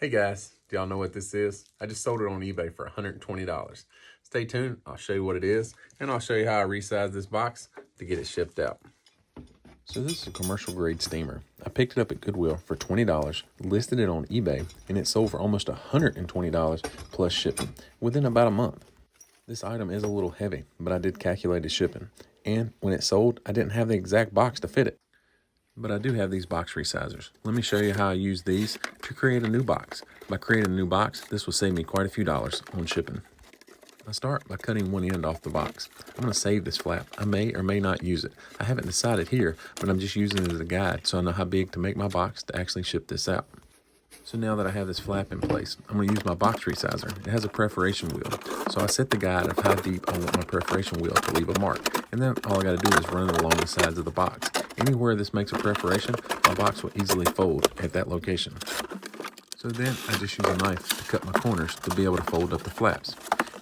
Hey guys, do y'all know what this is? I just sold it on eBay for $120. Stay tuned, I'll show you what it is, and I'll show you how I resized this box to get it shipped out. So this is a commercial grade steamer. I picked it up at Goodwill for $20, listed it on eBay, and it sold for almost $120 plus shipping within about a month. This item is a little heavy, but I did calculated shipping, and when it sold, I didn't have the exact box to fit it. But I do have these box resizers. Let me show you how I use these to create a new box. By creating a new box, this will save me quite a few dollars on shipping. I start by cutting one end off the box. I'm going to save this flap. I may or may not use it. I haven't decided here, but I'm just using it as a guide so I know how big to make my box to actually ship this out. So now that I have this flap in place, I'm going to use my box resizer. It has a perforation wheel. So I set the guide of how deep I want my perforation wheel to leave a mark. And then all I got to do is run it along the sides of the box. Anywhere this makes a perforation, my box will easily fold at that location. So then I just use a knife to cut my corners to be able to fold up the flaps.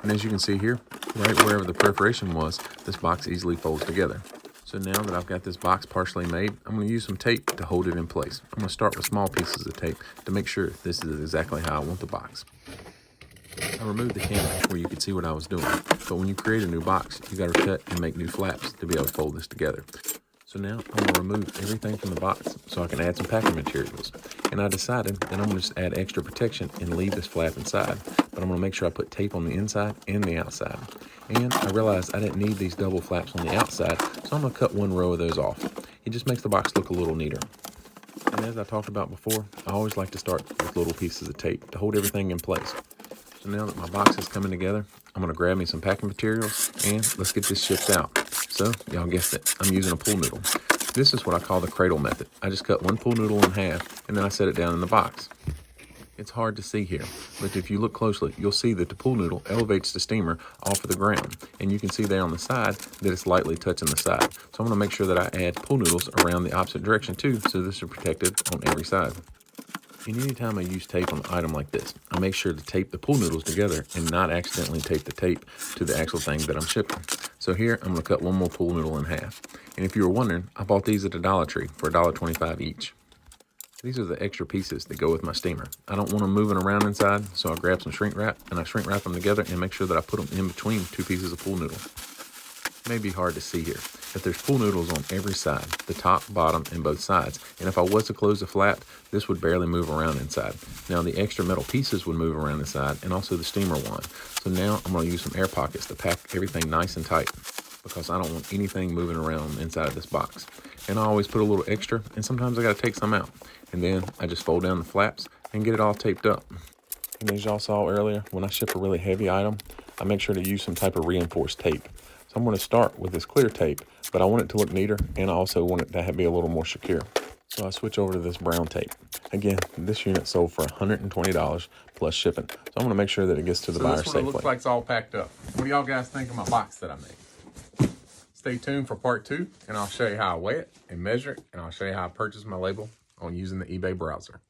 And as you can see here, right wherever the perforation was, this box easily folds together. So now that I've got this box partially made, I'm going to use some tape to hold it in place. I'm going to start with small pieces of tape to make sure this is exactly how I want the box. I removed the camera where you could see what I was doing, but when you create a new box, you got to cut and make new flaps to be able to fold this together. So now I'm going to remove everything from the box so I can add some packing materials. And I decided that I'm going to just add extra protection and leave this flap inside, but I'm going to make sure I put tape on the inside and the outside. And I realized I didn't need these double flaps on the outside, so I'm going to cut one row of those off. It just makes the box look a little neater. And as I talked about before, I always like to start with little pieces of tape to hold everything in place. So now that my box is coming together, I'm going to grab me some packing materials and let's get this shipped out. So, y'all guessed it, I'm using a pool noodle. This is what I call the cradle method. I just cut one pool noodle in half and then I set it down in the box. It's hard to see here, but if you look closely, you'll see that the pool noodle elevates the steamer off of the ground. And you can see there on the side that it's lightly touching the side. So I'm going to make sure that I add pool noodles around the opposite direction too, so this is protected on every side. And anytime I use tape on an item like this, I make sure to tape the pool noodles together and not accidentally tape the tape to the actual thing that I'm shipping. So here, I'm going to cut one more pool noodle in half. And if you were wondering, I bought these at the Dollar Tree for $1.25 each. These are the extra pieces that go with my steamer. I don't want them moving around inside, so I grab some shrink wrap and I shrink wrap them together and make sure that I put them in between two pieces of pool noodle. It may be hard to see here, but there's pool noodles on every side, the top, bottom, and both sides. And if I was to close the flap, this would barely move around inside. Now the extra metal pieces would move around inside and also the steamer wand. So now I'm going to use some air pockets to pack everything nice and tight because I don't want anything moving around inside of this box. And I always put a little extra, and sometimes I got to take some out. And then I just fold down the flaps and get it all taped up. And as y'all saw earlier, when I ship a really heavy item, I make sure to use some type of reinforced tape. So I'm going to start with this clear tape, but I want it to look neater, and I also want it to be a little more secure. So I switch over to this brown tape. Again, this unit sold for $120 plus shipping. So I'm going to make sure that it gets to the buyer safely. So this is what it looks like it's all packed up. What do y'all guys think of my box that I made? Stay tuned for part 2, and I'll show you how I weigh it and measure it, and I'll show you how I purchase my label on using the eBay browser.